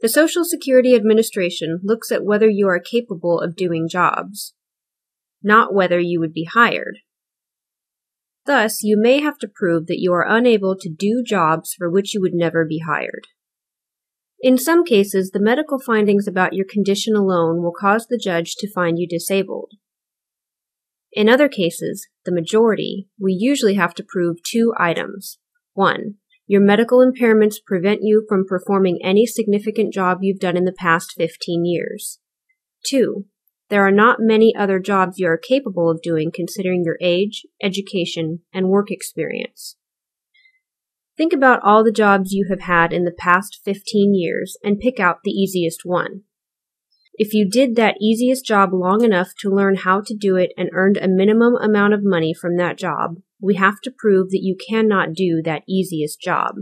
The Social Security Administration looks at whether you are capable of doing jobs, not whether you would be hired. Thus, you may have to prove that you are unable to do jobs for which you would never be hired. In some cases, the medical findings about your condition alone will cause the judge to find you disabled. In other cases, the majority, we usually have to prove two items. 1. Your medical impairments prevent you from performing any significant job you've done in the past 15 years. 2. There are not many other jobs you are capable of doing considering your age, education, and work experience. Think about all the jobs you have had in the past 15 years and pick out the easiest one. If you did that easiest job long enough to learn how to do it and earned a minimum amount of money from that job, we have to prove that you cannot do that easiest job,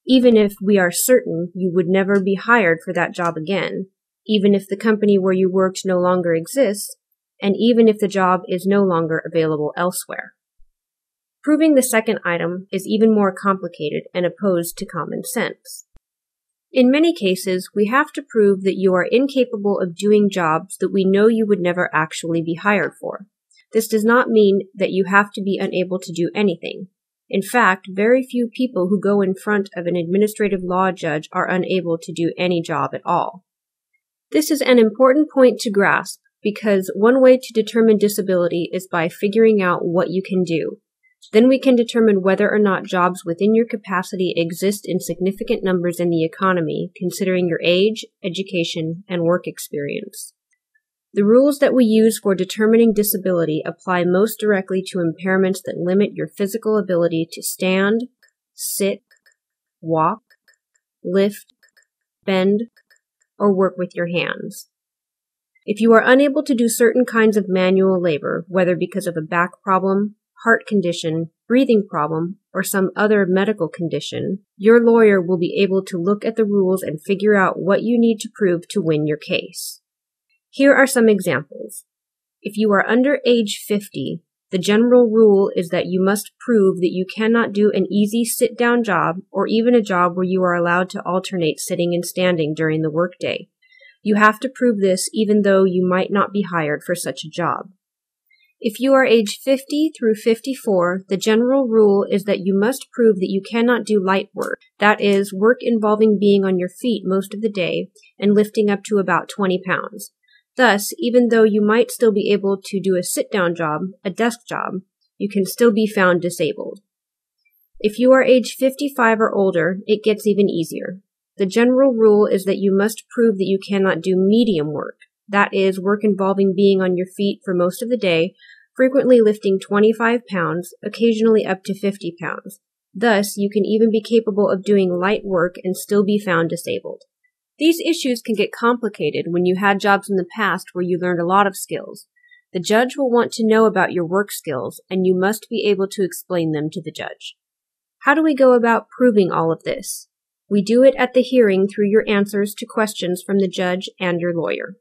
even if we are certain you would never be hired for that job again, even if the company where you worked no longer exists, and even if the job is no longer available elsewhere. Proving the second item is even more complicated and opposed to common sense. In many cases, we have to prove that you are incapable of doing jobs that we know you would never actually be hired for. This does not mean that you have to be unable to do anything. In fact, very few people who go in front of an administrative law judge are unable to do any job at all. This is an important point to grasp because one way to determine disability is by figuring out what you can do. Then we can determine whether or not jobs within your capacity exist in significant numbers in the economy, considering your age, education, and work experience. The rules that we use for determining disability apply most directly to impairments that limit your physical ability to stand, sit, walk, lift, bend, or work with your hands. If you are unable to do certain kinds of manual labor, whether because of a back problem, heart condition, breathing problem, or some other medical condition, your lawyer will be able to look at the rules and figure out what you need to prove to win your case. Here are some examples. If you are under age 50, the general rule is that you must prove that you cannot do an easy sit-down job or even a job where you are allowed to alternate sitting and standing during the workday. You have to prove this even though you might not be hired for such a job. If you are age 50 through 54, the general rule is that you must prove that you cannot do light work, that is, work involving being on your feet most of the day and lifting up to about 20 pounds. Thus, even though you might still be able to do a sit-down job, a desk job, you can still be found disabled. If you are age 55 or older, it gets even easier. The general rule is that you must prove that you cannot do medium work, that is, work involving being on your feet for most of the day, frequently lifting 25 pounds, occasionally up to 50 pounds. Thus, you can even be capable of doing light work and still be found disabled. These issues can get complicated when you had jobs in the past where you learned a lot of skills. The judge will want to know about your work skills, and you must be able to explain them to the judge. How do we go about proving all of this? We do it at the hearing through your answers to questions from the judge and your lawyer.